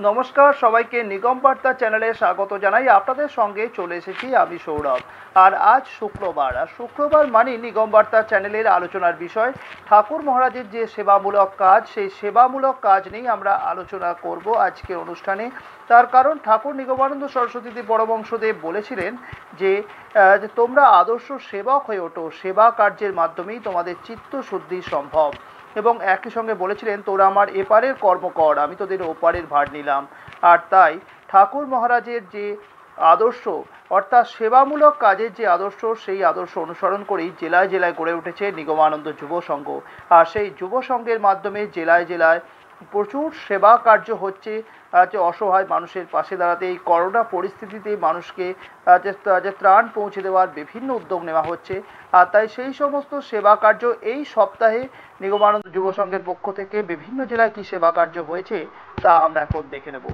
নমস্কার সবাইকে, নিগম বার্তা চ্যানেলে স্বাগত জানাই। আপনাদের সঙ্গে চলে এসেছি আমি সৌরভ। আর আজ শুক্রবার, আর শুক্রবার মানে নিগম বার্তা চ্যানেলের আলোচনার বিষয় ঠাকুর মহারাজের যে সেবামূলক কাজ, সেই সেবামূলক কাজ নিয়ে আমরা আলোচনা করব আজকের অনুষ্ঠানে। তার কারণ ঠাকুর নিগমানন্দ সরস্বতীদেব পরমহংসদেব বলেছিলেন যে তোমরা আদর্শ সেবক হয়ে ওঠো, সেবা কার্যের মাধ্যমেই তোমাদের চিত্তশুদ্ধি সম্ভব। এবং একই সঙ্গে বলেছিলেন, তোরা আমার এপারের কর্ম কর, আমি তোদের ওপারের ভার নিলাম। আর তাই ঠাকুর মহারাজের যে আদর্শ, অর্থাৎ সেবামূলক কাজের যে আদর্শ, সেই আদর্শ অনুসরণ করেই জেলায় জেলায় গড়ে উঠেছে নিগমানন্দ যুব সংঘ। আর সেই যুব সংঘের মাধ্যমে জেলায় জেলায় প্রচুর সেবা কার্য হচ্ছে। যে অসহায় মানুষের পাশে দাঁড়াতে, এই করোনা পরিস্থিতিতে মানুষকে যে ত্রাণ পৌঁছে দেওয়ার বিভিন্ন উদ্যোগ নেওয়া হচ্ছে। আর তাই সেই সমস্ত সেবা কার্য এই সপ্তাহে নিগমানন্দ যুব সংঘের পক্ষ থেকে বিভিন্ন জেলায় কি সেবা কার্য হয়েছে তা আমরা এখন দেখে নেব।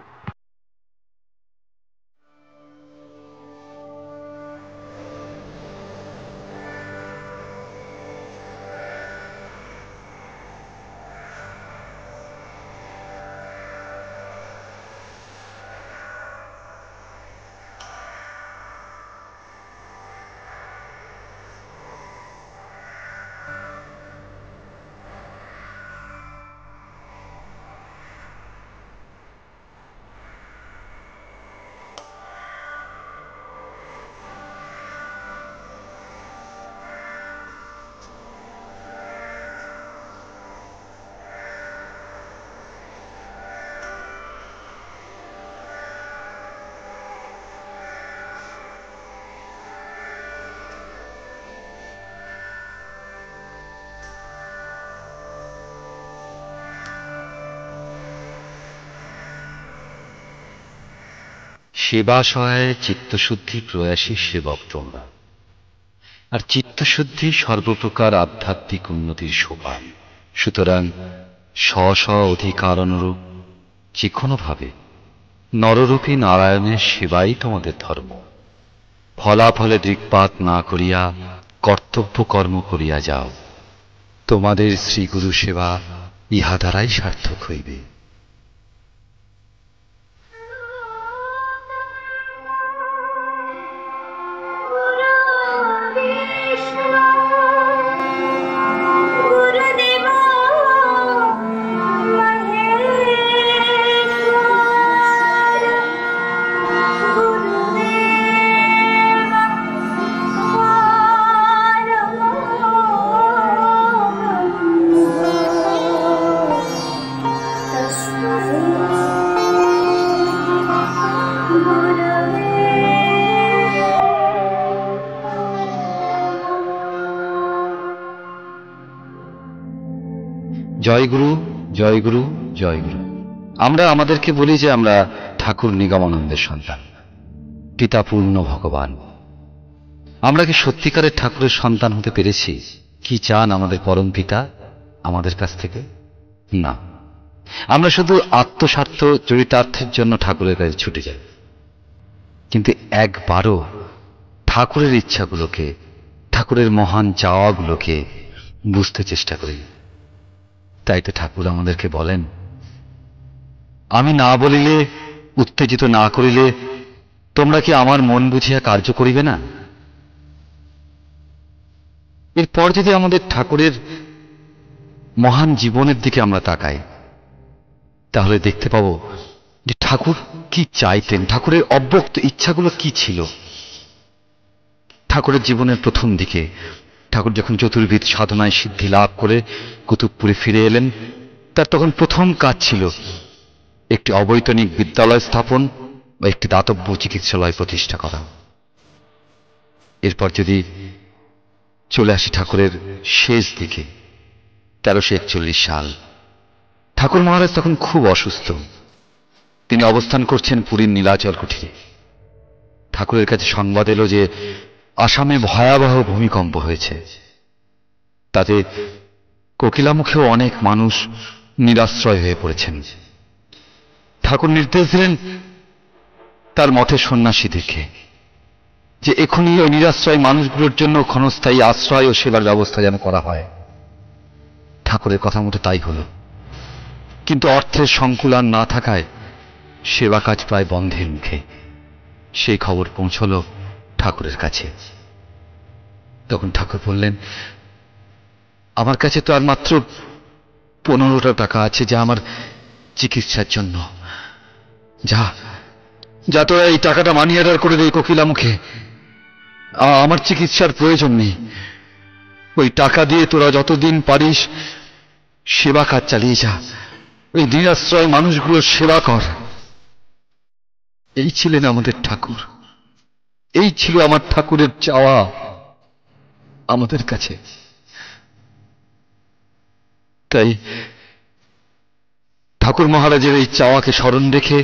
সেবা সহায়ে চিত্তশুদ্ধি প্রয়াসী সেবক তোমরা। আর চিত্তশুদ্ধি সর্বপ্রকার আধ্যাত্মিক উন্নতির সোপান। সুতরাং স্ব স্ব অধিকার অনুরূপ যে কোনোভাবে নররূপী নারায়ণের সেবাই তোমাদের ধর্ম। ফলাফলে দৃক্পাত না করিয়া কর্তব্য কর্ম করিয়া যাও। তোমাদের শ্রীগুরু সেবা ইহা দ্বারাই সার্থক হইবে। জয় গুরু, জয় গুরু, জয় গুরু। আমরা আমাদেরকে বলি যে আমরা ঠাকুর নিগমানন্দের সন্তান, পিতা পূর্ণ ভগবান। আমরা কি সত্যিকারের ঠাকুরের সন্তান হতে পেরেছি? কি চান আমাদের পরম পিতা আমাদের কাছ থেকে? না, আমরা শুধু আত্মস্বার্থ চরিতার্থের জন্য ঠাকুরের কাছে ছুটে যাই, কিন্তু একবারও ঠাকুরের ইচ্ছাগুলোকে, ঠাকুরের মহান চাওয়াগুলোকে বুঝতে চেষ্টা করি। তাই তো ঠাকুর আমাদেরকে বলেন, আমি না বলিলে, উত্তেজিত না করিলে তোমরা কি আমার মন বুঝিয়া কার্য করিবে না? এরপর যদি আমাদের ঠাকুরের মহান জীবনের দিকে আমরা তাকাই, তাহলে দেখতে পাবো যে ঠাকুর কি চাইতেন, ঠাকুরের অব্যক্ত ইচ্ছাগুলো কি ছিল। ঠাকুরের জীবনের প্রথম দিকে ঠাকুর যখন চতুর্বিধ সাধনায় সিদ্ধি লাভ করে কুতুবপুরে ফিরে এলেন, তার তখন প্রথম কাজ ছিল একটি অবৈতনিক বিদ্যালয় স্থাপন বা একটি দাতব্য চিকিৎসালয় প্রতিষ্ঠা করা। এরপর যদি চলে আসি ঠাকুরের শেষ দিকে, 1341 সাল, ঠাকুর মহারাজ তখন খুব অসুস্থ। তিনি অবস্থান করছেন পুরীর নীলাচল কুঠিরে। ঠাকুরের কাছে সংবাদ এলো যে আসামে ভয়াবহ ভূমিকম্প হয়েছে, তাতে কোকিলামুখেও অনেক মানুষ নিরাশ্রয় হয়ে পড়েছেন। ঠাকুর নির্দেশ দিলেন তার মঠের সন্ন্যাসীদেরকে যে এখনই ওই নিরাশ্রয় মানুষগুলোর জন্য ক্ষণস্থায়ী আশ্রয় ও সেবার ব্যবস্থা যেন করা হয়। ঠাকুরের কথা মতো তাই হলো, কিন্তু অর্থের সংকুলান না থাকায় সেবা কাজ প্রায় বন্ধের মুখে। সেই খবর পৌঁছল ঠাকুরের কাছে। তখন ঠাকুর বললেন, আমার কাছে তো আর মাত্র 15টা টাকা আছে, যা আমার চিকিৎসার জন্য। যা যা তোরা এই টাকাটা মানি অর্ডার করে দে কোকিলামুখে। আমার চিকিৎসার প্রয়োজন নেই। ওই টাকা দিয়ে তোরা যতদিন পারিস সেবা কাজ চালিয়ে যা, ওই নিরাশ্রয় মানুষগুলোর সেবা কর। এই ছিলেন আমাদের ঠাকুর, এই ছিল আমার ঠাকুরের চাওয়া আমাদের কাছে। তাই ঠাকুর মহারাজের এই চাওয়াকে স্মরণ রেখে,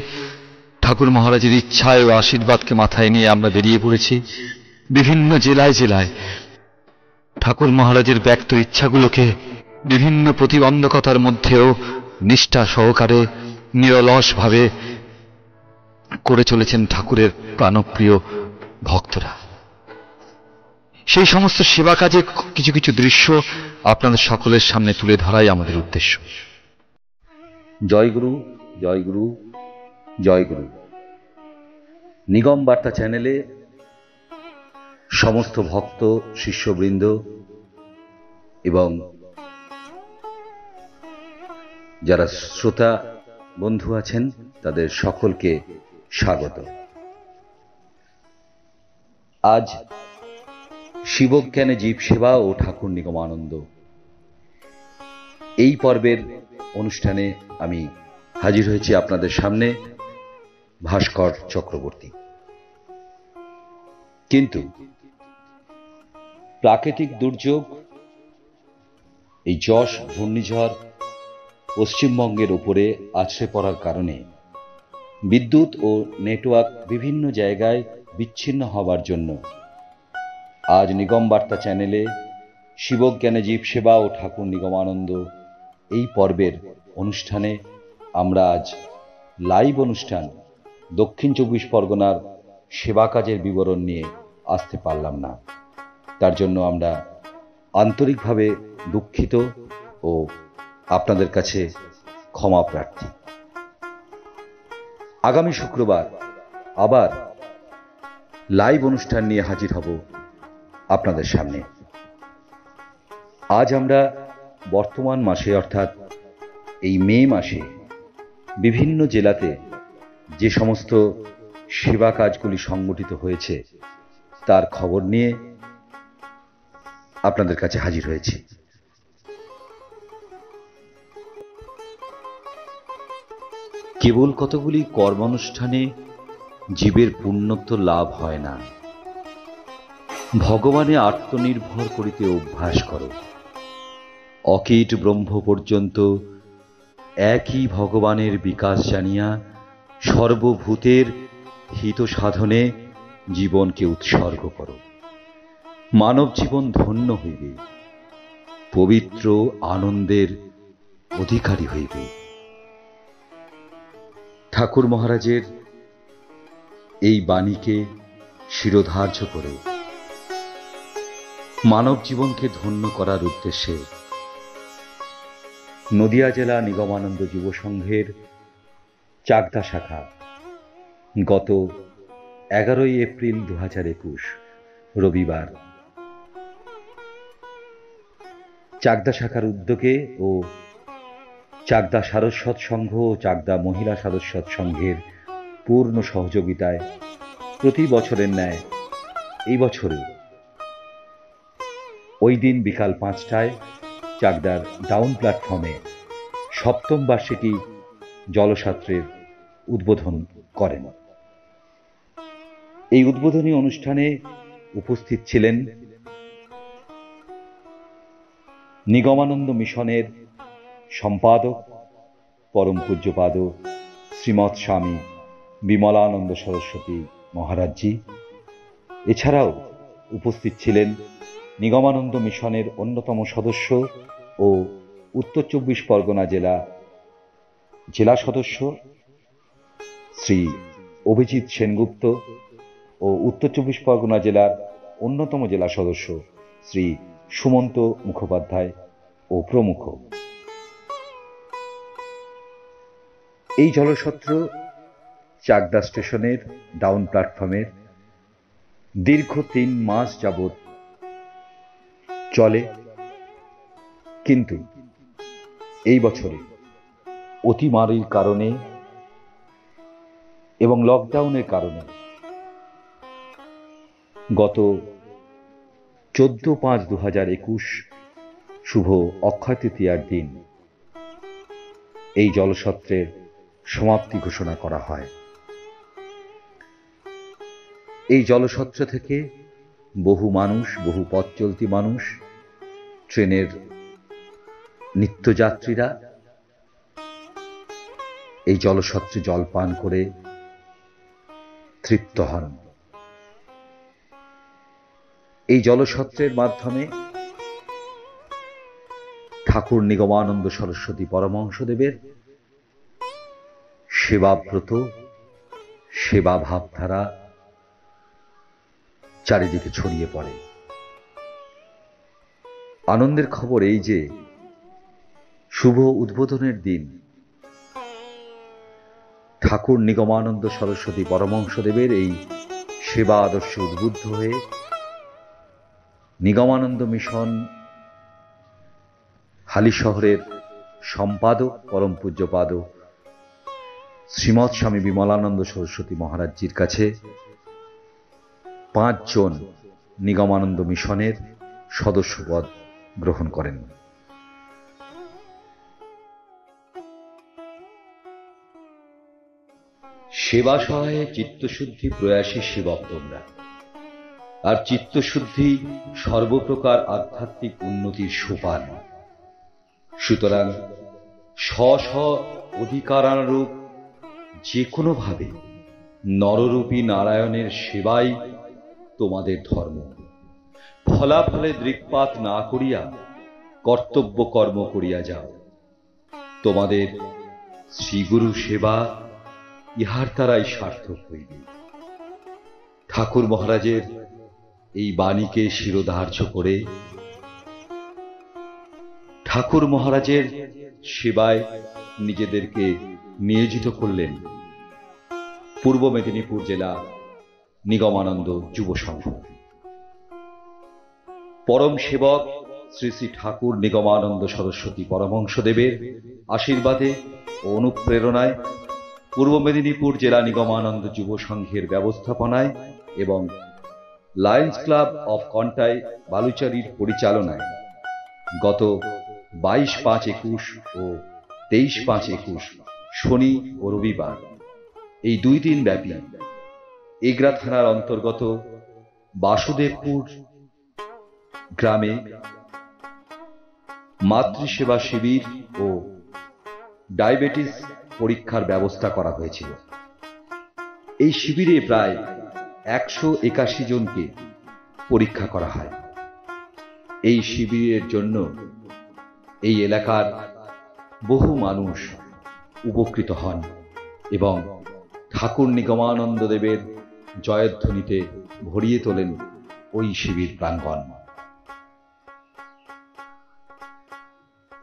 ঠাকুর মহারাজের ইচ্ছায় ও আশীর্বাদকে মাথায় নিয়ে আমরা বেরিয়ে পড়েছি বিভিন্ন জেলায় জেলায় ঠাকুর মহারাজের ব্যক্ত ইচ্ছাগুলোকে বিভিন্ন প্রতিবন্ধকতার মধ্যেও নিষ্ঠা সহকারে নিরলসভাবে করে চলেছেন ঠাকুরের প্রাণপ্রিয় ভক্তরা। সেই সমস্ত সেবা কাজে কিছু কিছু দৃশ্য আপনাদের সকলের সামনে তুলে ধরাই আমাদের উদ্দেশ্য। জয়গুরু, জয়গুরু, জয়গুরু। নিগম বার্তা চ্যানেলে সমস্ত ভক্ত শিষ্যবৃন্দ এবং যারা শ্রোতা বন্ধু আছেন তাদের সকলকে স্বাগত। আজ শিবজ্ঞানে জীব সেবা ও ঠাকুর নিগমানন্দ এই পর্বের অনুষ্ঠানে আমি হাজির হয়েছি আপনাদের সামনে, ভাস্কর চক্রবর্তী। কিন্তু প্রাকৃতিক দুর্যোগ, এই যশ ঘূর্ণিঝড় পশ্চিমবঙ্গের উপরে আছড়ে পড়ার কারণে বিদ্যুৎ ও নেটওয়ার্ক বিভিন্ন জায়গায় বিচ্ছিন্ন হবার জন্য আজ নিগম বার্তা চ্যানেলে শিবজ্ঞানে জীব সেবা ও ঠাকুর নিগমানন্দ এই পর্বের অনুষ্ঠানে আমরা আজ লাইভ অনুষ্ঠান দক্ষিণ 24 পরগনার সেবা কাজের বিবরণ নিয়ে আসতে পারলাম না। তার জন্য আমরা আন্তরিকভাবে দুঃখিত ও আপনাদের কাছে ক্ষমা প্রার্থী। আগামী শুক্রবার আবার লাইভ অনুষ্ঠান নিয়ে হাজির হব আপনাদের সামনে। আজ আমরা বর্তমান মাসে অর্থাৎ এই মে মাসে বিভিন্ন জেলাতে যে সমস্ত সেবা কাজগুলি সংগঠিত হয়েছে তার খবর নিয়ে আপনাদের কাছে হাজির হয়েছি। কেবল কতগুলি কর্মানুষ্ঠানে জীবের পুণ্যত্ব লাভ হয় না। ভগবানে আত্মনির্ভর করিতে অভ্যাস করো। অকীট ব্রহ্ম পর্যন্ত একই ভগবানের বিকাশ জানিয়া সর্বভূতের হিত সাধনে জীবনকে উৎসর্গ করো। মানব জীবন ধন্য হইবে, পবিত্র আনন্দের অধিকারী হইবে। ঠাকুর মহারাজের এই বাণীকে শিরোধার্য করে মানব জীবনকে ধন্য করার উদ্দেশ্যে নদিয়া জেলা নিগমানন্দ যুব সংঘের চাকদা শাখা গত 11 এপ্রিল 2021 রবিবার চাকদা শাখার উদ্যোগে ও চাকদা সারস্বত সংঘ ও চাকদা মহিলা সারস্বত সংঘের পূর্ণ সহযোগিতায় প্রতি বছরের ন্যায় এই বছরে ওই দিন বিকাল 5টায় চাকদার ডাউন প্ল্যাটফর্মে 7ম বার্ষিকী জলসাত্রের উদ্বোধন করেন। এই উদ্বোধনী অনুষ্ঠানে উপস্থিত ছিলেন নিগমানন্দ মিশনের সম্পাদক পরম পূজ্যপাদ শ্রীমৎ স্বামী বিমলানন্দ সরস্বতী মহারাজজি। এছাড়াও উপস্থিত ছিলেন নিগমানন্দ মিশনের অন্যতম সদস্য ও উত্তর 24 পরগনা জেলা সদস্য শ্রী অভিজিৎ সেনগুপ্ত ও উত্তর 24 পরগনা জেলার অন্যতম জেলা সদস্য শ্রী সুমন্ত মুখোপাধ্যায় ও প্রমুখ। এই জলসত্র চাকদা স্টেশনের ডাউন প্ল্যাটফর্মের দীর্ঘ 3 মাস যাবৎ চলে, কিন্তু এই বছরে অতিমারির কারণে এবং লকডাউনের কারণে গত 14/5/2021 শুভ অক্ষয় তৃতীয়ার দিন এই জলসত্রের সমাপ্তি ঘোষণা করা হয়। এই জলসত্র থেকে বহু মানুষ, বহু পথ চলতি মানুষ, ট্রেনের নিত্যযাত্রীরা এই জলসত্রে জল পান করে তৃপ্ত হন। এই জলসত্রের মাধ্যমে ঠাকুর নিগমানন্দ সরস্বতী পরমহংসদেবের সেবাব্রত, সেবা ভাবধারা চারিদিকে ছড়িয়ে পড়ে। আনন্দের খবর এই যে শুভ উদ্বোধনের দিন ঠাকুর নিগমানন্দ সরস্বতী পরমহংসদেবের এই সেবা আদর্শে উদ্বুদ্ধ হয়ে নিগমানন্দ মিশন হালিশহরের সম্পাদক পরম পূজ্যপাদ শ্রীমৎ স্বামী বিমলানন্দ সরস্বতী মহারাজজির কাছে 5 জন নিগমানন্দ মিশনের সদস্যপদ গ্রহণ করেন। সেবা সহায়ে চিত্তশুদ্ধি প্রয়াসী সেবক তোমরা, আর চিত্তশুদ্ধি সর্বপ্রকার আধ্যাত্মিক উন্নতির সোপান। সুতরাং স্ব অধিকারানুরূপ যে কোনোভাবে নররূপী নারায়ণের সেবাই তোমাদের ধর্ম। ফলাফলে দৃক্পাত না করিয়া কর্তব্য কর্ম করিয়া যাও। তোমাদের শ্রীগুরু সেবা ইহার দ্বারাই সার্থক হইবে। ঠাকুর মহারাজের এই বাণীকে শিরোধার্য করে ঠাকুর মহারাজের সেবায় নিজেদেরকে নিয়োজিত করলেন পূর্ব মেদিনীপুর জেলা নিগমানন্দ যুব সংঘ। পরম সেবক শ্রী শ্রী ঠাকুর নিগমানন্দ সরস্বতী পরমহংসদেবের আশীর্বাদে ও অনুপ্রেরণায় পূর্ব মেদিনীপুর জেলা নিগমানন্দ যুব সংঘের ব্যবস্থাপনায় এবং লায়ন্স ক্লাব অফ কন্টাই বালুচারীর পরিচালনায় গত 22/5/21 ও 23/5/21 শনি ও রবিবার এই 2 দিন ব্যাপী এগরা থানার অন্তর্গত বাসুদেবপুর গ্রামে মাতৃসেবা শিবির ও ডায়াবেটিস পরীক্ষার ব্যবস্থা করা হয়েছিল। এই শিবিরে প্রায় 181 জনকে পরীক্ষা করা হয়। এই শিবিরের জন্য এই এলাকার বহু মানুষ উপকৃত হন এবং ঠাকুর নিগমানন্দ দেবের জয়ধ্বনিতে ভরিয়ে তোলেন ওই শিবির প্রাঙ্গণ।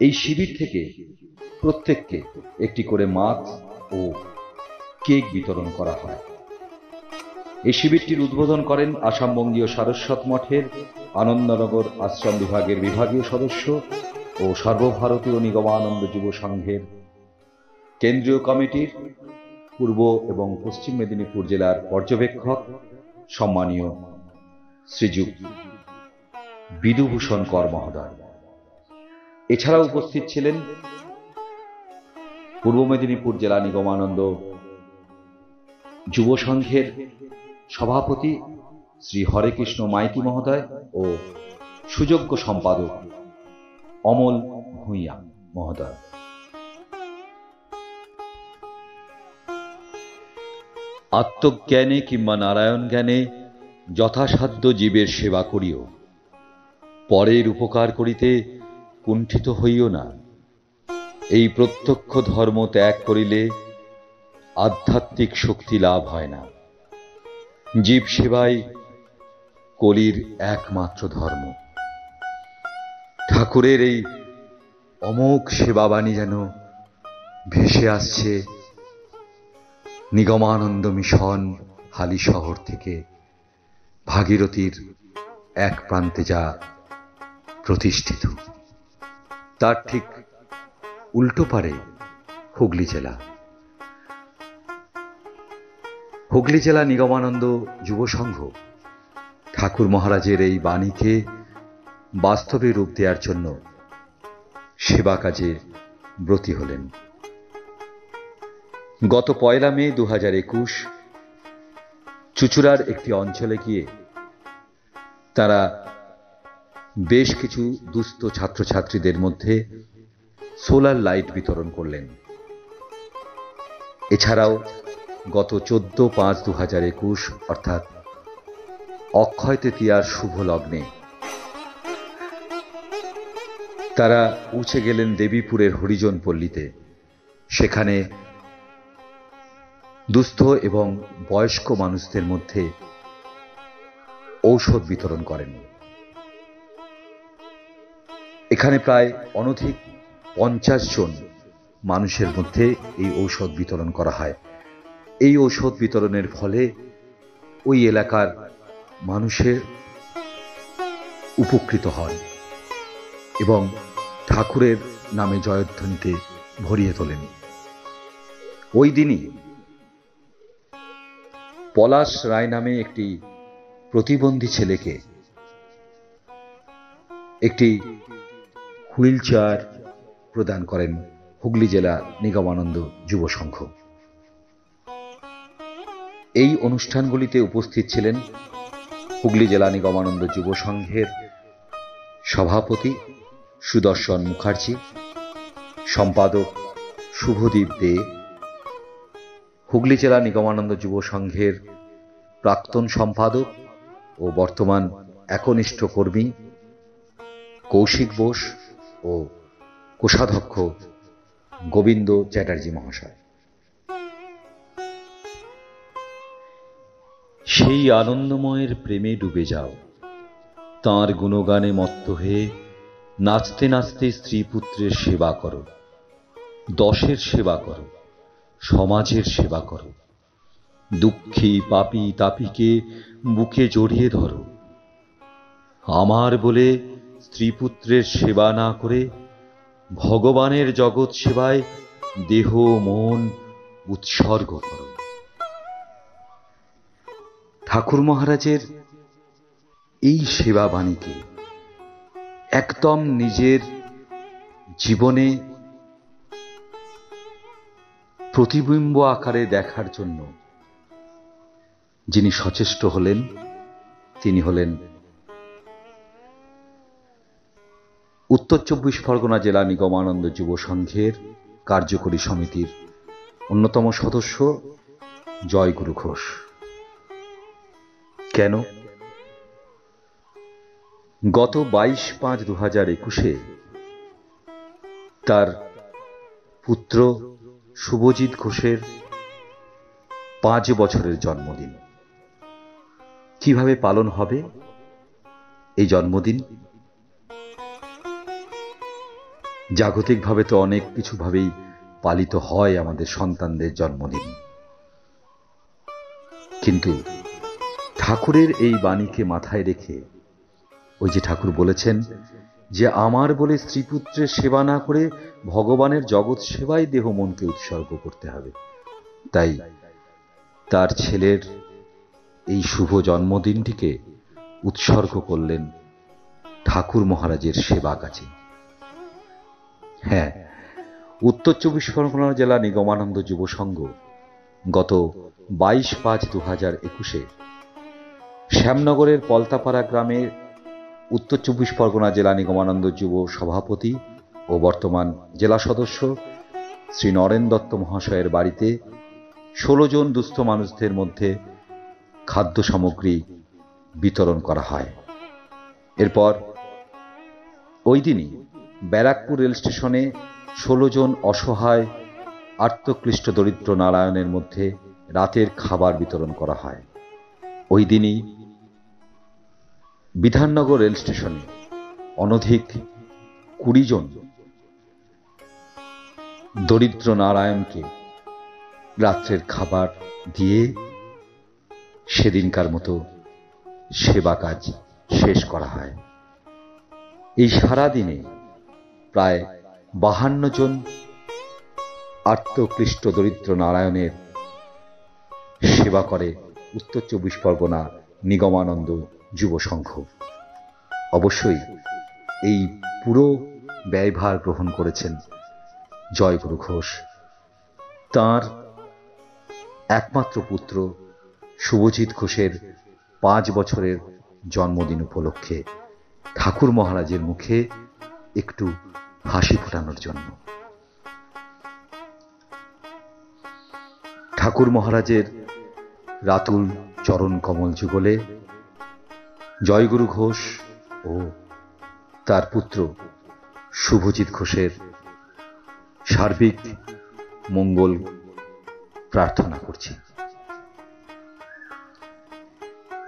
এই শিবির থেকে প্রত্যেককে একটি করে মাছ ও কেক বিতরণ করা হয়। এই শিবিরটির উদ্বোধন করেন আসামবঙ্গীয় সারস্বত মঠের আনন্দনগর আশ্রম বিভাগের বিভাগীয় সদস্য ও সর্বভারতীয় নিগমানন্দ যুব সংঘের কেন্দ্রীয় কমিটির পূর্ব এবং পশ্চিম মেদিনীপুর জেলার পর্যবেক্ষক সম্মানীয় শ্রীযুক্ত বিদুভূষণ কর মহোদয়। এছাড়া উপস্থিত ছিলেন পূর্ব মেদিনীপুর জেলা নিগমানন্দ যুব সংঘের সভাপতি শ্রী হরেকৃষ্ণ মাইতি মহোদয় ও সুযোগ্য সম্পাদক অমল ভূঁইয়া মহোদয়। আত্মজ্ঞানে কিংবা নারায়ণ জ্ঞানে যথাসাধ্য জীবের সেবা করিও, পরের উপকার করিতে কুণ্ঠিত হইও না। এই প্রত্যক্ষ ধর্ম ত্যাগ করিলে আধ্যাত্মিক শক্তি লাভ হয় না। জীব সেবাই কলির একমাত্র ধর্ম। ঠাকুরের এই অমোঘ সেবাবাণী যেন ভেসে আসছে নিগমানন্দ মিশন হালি শহর থেকে, ভাগীরথীর এক প্রান্তে যা প্রতিষ্ঠিত, তার ঠিক উল্টো পারে হুগলি জেলা। হুগলি জেলা নিগমানন্দ যুব সংঘ ঠাকুর মহারাজের এই বাণীকে বাস্তবে রূপ দেওয়ার জন্য সেবা কাজে ব্রতী হলেন। গত 1 মে 2021 চুঁচুড়ার একটি অঞ্চলে গিয়ে তারা বেশ কিছু দুস্থ ছাত্রছাত্রীদের মধ্যে সোলার লাইট বিতরণ করলেন। এছাড়াও গত 14/5/2021 অর্থাৎ অক্ষয় তৃতীয়ার শুভ লগ্নে তারা পৌঁছে গেলেন দেবীপুরের হরিজন পল্লীতে। সেখানে দুস্থ এবং বয়স্ক মানুষদের মধ্যে ঔষধ বিতরণ করেন। এখানে প্রায় অনধিক 50 জন মানুষের মধ্যে এই ঔষধ বিতরণ করা হয়। এই ঔষধ বিতরণের ফলে ওই এলাকার মানুষের উপকৃত হন এবং ঠাকুরের নামে জয়ধ্বনিতে ভরিয়ে তোলেন। ওই দিনই পলাশ রায় নামে একটি প্রতিবন্ধী ছেলেকে একটি হুইল চেয়ার প্রদান করেন হুগলি জেলা নিগমানন্দ যুব সংঘ। এই অনুষ্ঠানগুলিতে উপস্থিত ছিলেন হুগলি জেলা নিগমানন্দ যুব সংঘের সভাপতি সুদর্শন মুখার্জি, সম্পাদক শুভদীপ দে, হুগলি জেলা নিগমানন্দ যুব সংঘের প্রাক্তন সম্পাদক ও বর্তমান একনিষ্ঠ কর্মী কৌশিক বোস ও কোষাধ্যক্ষ গোবিন্দ চ্যাটার্জি মহাশয়। সেই আনন্দময়ের প্রেমে ডুবে যাও, তাঁর গুণগানে মত্ত হয়ে নাচতে নাচতে স্ত্রী পুত্রের সেবা করো, দশের সেবা করো, সমাজের সেবা করো, দুঃখী পাপী তাপীকে বুকে জড়িয়ে ধরো। আমার বলে স্ত্রী পুত্রের সেবা না করে ভগবানের জগৎ সেবায় দেহ মন উৎসর্গ করো। ঠাকুর মহারাজের এই সেবা বাণীকে একদম নিজের জীবনে প্রতিবিম্ব আকারে দেখার জন্য যিনি সচেষ্ট হলেন তিনি হলেন উত্তর 24 পরগনা জেলা নিগমানন্দ যুব সংঘের কার্যকরী সমিতির অন্যতম সদস্য জয়গুরু ঘোষ। কেন? গত 22/5/2021 তার পুত্র শুভজিৎ ঘোষের 5 বছরের জন্মদিন। কিভাবে পালন হবে এই জন্মদিন? জাগতিকভাবে তো অনেক কিছুভাবেই পালিত হয় আমাদের সন্তানদের জন্মদিন, কিন্তু ঠাকুরের এই বাণীকে মাথায় রেখে ওই যে ঠাকুর বলেছেন যে আমার বলে স্ত্রীপুত্রের সেবা না করে ভগবানের জগৎ সেবায় দেহ মনকে উৎসর্গ করতে হবে, তাই তার ছেলের এই শুভ জন্মদিনটিকে উৎসর্গ করলেন ঠাকুর মহারাজের সেবা কাজে। হ্যাঁ, উত্তর 24 পরগনা জেলা নিগমানন্দ যুব সংঘ গত 22/5/2021 শ্যামনগরের পলতাপাড়া গ্রামের উত্তর 24 পরগনা জেলা নিগমানন্দ যুব সভাপতি ও বর্তমান জেলা সদস্য শ্রী নরেন দত্ত মহাশয়ের বাড়িতে 16 জন দুস্থ মানুষদের মধ্যে খাদ্য সামগ্রী বিতরণ করা হয়। এরপর ওই দিনই ব্যারাকপুর রেল স্টেশনে 16 জন অসহায় আর্তক্লিষ্ট দরিদ্র নারায়ণের মধ্যে রাতের খাবার বিতরণ করা হয়। ওই দিনই বিধাননগর রেল স্টেশনে অনধিক 20 জন দরিদ্র নারায়ণকে রাত্রের খাবার দিয়ে সেদিনকার মতো সেবা কাজ শেষ করা হয়। এই সারা দিনে প্রায় 52 জন আর্তক্লিষ্ট দরিদ্র নারায়ণের সেবা করে উত্তর 24 পরগনা নিগমানন্দ যুব সংঘ। অবশ্যই এই পুরো ব্যয়ভার গ্রহণ করেছেন জয়গুরু ঘোষ। তাঁর একমাত্র পুত্র শুভজিৎ ঘোষের 5 বছরের জন্মদিন উপলক্ষে ঠাকুর মহারাজের মুখে একটু হাসি ফোটানোর জন্য। ঠাকুর মহারাজের রাতুল চরণ কমল যুগলে জয়গুরু ঘোষ ও তার পুত্র শুভজিৎ ঘোষের সার্বিক মঙ্গল প্রার্থনা করছি।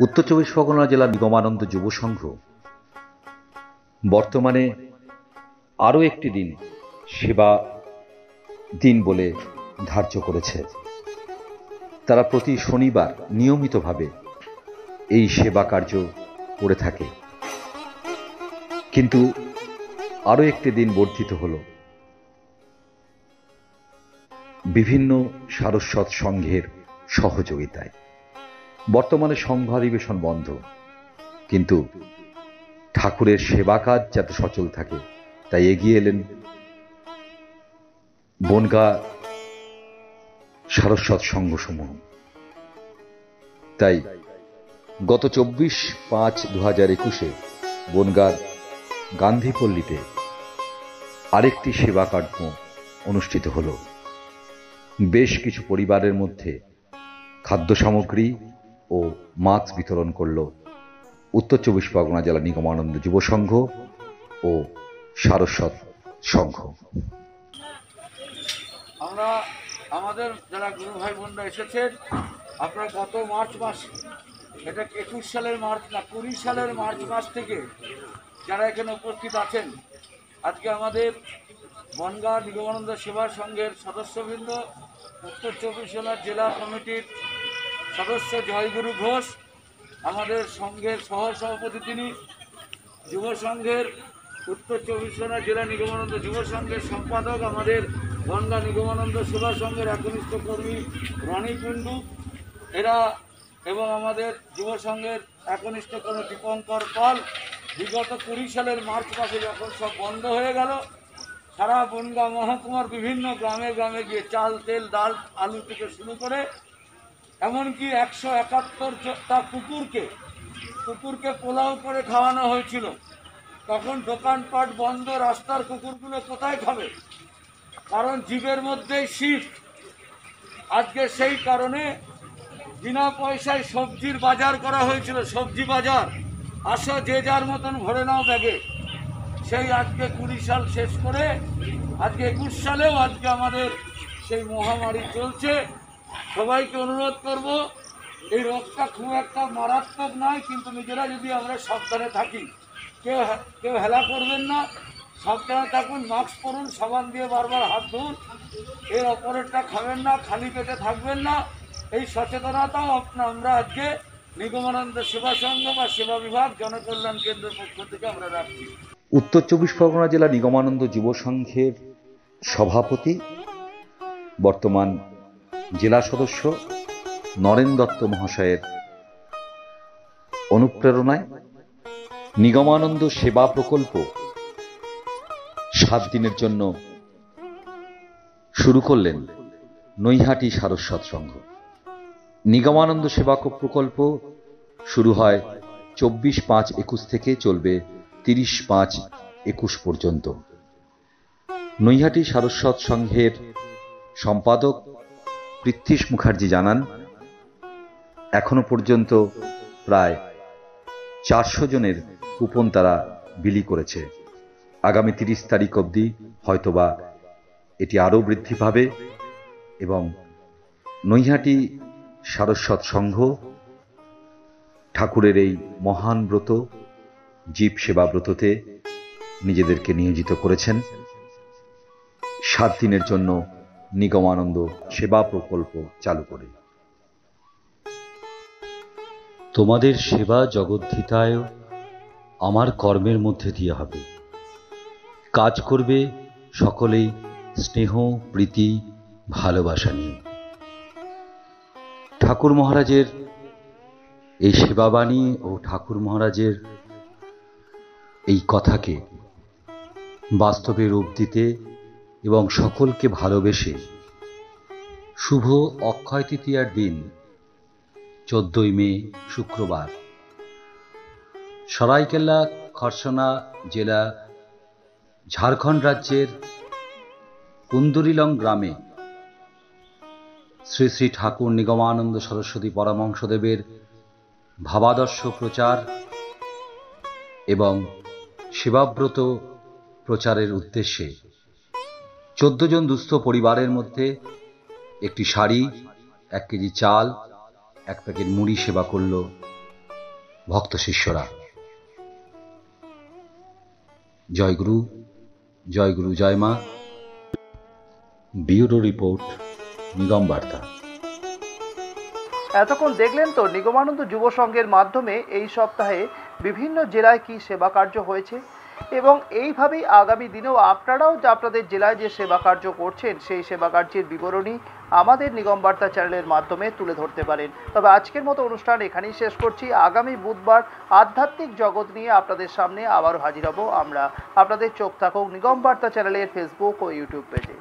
উত্তর 24 পরগনা জেলা নিগমানন্দ যুব সংঘ বর্তমানে আরও একটি দিন সেবা দিন বলে ধার্য করেছে। তারা প্রতি শনিবার নিয়মিতভাবে এই সেবা কার্য করে থাকে, কিন্তু আরও একটি দিন বর্ধিত হল বিভিন্ন সারস্বত সংঘের সহযোগিতায়। বর্তমানে সংঘাধিবেশন বন্ধ, কিন্তু ঠাকুরের সেবা কাজ যাতে সচল থাকে তাই এগিয়ে এলেন বনগা সারস্বত সংঘসমূহ। তাই গত 24/5/2021 বনগাঁর গান্ধীপল্লীতে আরেকটি সেবা কার্য অনুষ্ঠিত হল। বেশ কিছু পরিবারের মধ্যে খাদ্য সামগ্রী ও মাস্ক বিতরণ করল উত্তর 24 পরগনা জেলা নিগমানন্দ যুব সংঘ ও সারস্বত সংঘ। আমরা আমাদের যারা গুরু ভাই বোনরা এসেছেন, আপনার গত মার্চ মাস, এটা 21 সালের মার্চ না 20 সালের মার্চ মাস থেকে যারা এখানে উপস্থিত আছেন, আজকে আমাদের বনগাঁ নিগমানন্দ সেবা সংঘের সদস্যবৃন্দ, উত্তর 24 জেলার জেলা কমিটির সদস্য জয়গুরু ঘোষ, আমাদের সংঘের সহসভাপতি তিনি, যুব সংঘের উত্তর 24 পরগনা জেলা নিগমানন্দ যুব সংঘের সম্পাদক আমাদের বনগাঁ নিগমানন্দ সেবা সংঘের একনিষ্ঠ কর্মী রনি কুণ্ডু এরা, এবং আমাদের যুব সংঘের একনিষ্ঠ কর্মী দীপঙ্কর পাল। বিগত 20 সালের মার্চ মাসে যখন সব বন্ধ হয়ে গেল, সারা বনগাঁ মহকুমার বিভিন্ন গ্রামে গ্রামে গিয়ে চাল, তেল, ডাল, আলু থেকে শুরু করে এমনকি 171টা কুকুরকে পোলাও করে খাওয়ানো হয়েছিল। তখন দোকানপাট বন্ধ, রাস্তার কুকুরগুলো কোথায় খাবে? কারণ জীবের মধ্যেই শীত। আজকে সেই কারণে বিনা পয়সায় সবজির বাজার করা হয়েছিল, সবজি বাজার। আসো, যে যার মতন ভরে নাও ব্যাগে। সেই আজকে 20 সাল শেষ করে আজকে 21 সালেও আজকে আমাদের সেই মহামারী চলছে। সবাইকে অনুরোধ করব, এই রোগটা খুব একটা মারাত্মক নয়, কিন্তু নিজেরা যদি আমরা সাবধানে থাকি, কেউ হেলা করবেন না, সাবধানে থাকুন, মাস্ক পরুন, সাবান দিয়ে বারবার হাত ধুন, এর অপরেরটা খাবেন না, খালি পেটে থাকবেন না। এই সচেতনতাও আমরা আজকে নিগমানন্দ সেবা সংঘ বা সেবা বিভাগ জনকল্যাণ কেন্দ্রের পক্ষ থেকে আমরা রাখছি। উত্তর 24 পরগনা জেলা নিগমানন্দ যুব সংঘের সভাপতি, বর্তমান জেলা সদস্য নরেন দত্ত মহাশয়ের অনুপ্রেরণায় নিগমানন্দ সেবা প্রকল্প 7 দিনের জন্য শুরু করলেন নৈহাটি সারস্বত সংঘ। নিগমানন্দ সেবা প্রকল্প শুরু হয় 24/5/21 থেকে, চলবে 30/5/21 পর্যন্ত। নৈহাটি সারস্বত সংঘের সম্পাদক পৃথ্বীশ মুখার্জি জানান, এখনো পর্যন্ত প্রায় 400 জনের কুপন তারা বিলি করেছে। আগামী 30 তারিখ অবধি হয়তোবা এটি আরও বৃদ্ধি পাবে এবং নৈহাটি সারস্বত সংঘ ঠাকুরের এই মহান ব্রত জীব সেবা ব্রততে নিজেদেরকে নিয়োজিত করেছেন 7 দিনের জন্য নিগমানন্দ সেবা প্রকল্প চালু করে। তোমাদের সেবা জগদ্ধিতায় আমার কর্মের মধ্যে দিয়ে হবে। কাজ করবে সকলেই স্নেহ প্রীতি ভালোবাসা নিয়ে। ঠাকুর মহারাজের এই সেবাবাণী ও ঠাকুর মহারাজের এই কথাকে বাস্তবে রূপ দিতে এবং সকলকে ভালোবেসে শুভ অক্ষয় তৃতীয়ার দিন 14ই মে শুক্রবার সরাইকেল্লা খরসনা জেলা ঝাড়খণ্ড রাজ্যের কুন্দুরিলং গ্রামে শ্রী শ্রী ঠাকুর নিগমানন্দ সরস্বতী পরমহংসদেবের ভাবাদর্শ প্রচার এবং সেবাব্রত প্রচারের উদ্দেশ্যে 14 জন দুস্থ পরিবারের মধ্যে একটি শাড়ি, 1 কেজি চাল, 1 প্যাকেট মুড়ি সেবা করল ভক্ত শিষ্যরা। জয় গুরু, জয় গুরু, জয় মা। ব্যুরো রিপোর্ট, নিগম বার্তা। এতক্ষণ দেখলেন তো নিগমানন্দ যুব সংঘের মাধ্যমে এই সপ্তাহে বিভিন্ন জেলায় কি সেবা কার্য হয়েছে এবং এইভাবেই আগামী দিনেও আপনারাও আপনাদের জেলায় যে সেবা কার্য করছেন সেই সেবা কার্যের বিবরণী আমাদের নিগম বার্তা চ্যানেলের মাধ্যমে তুলে ধরতে পারেন। তবে আজকের মতো অনুষ্ঠান এখানেই শেষ করছি। আগামী বুধবার আধ্যাত্মিক জগৎ নিয়ে আপনাদের সামনে আবারও হাজির হব আমরা। আপনাদের চোখ থাকুক নিগম বার্তা চ্যানেলের ফেসবুক ও ইউটিউব পেজে।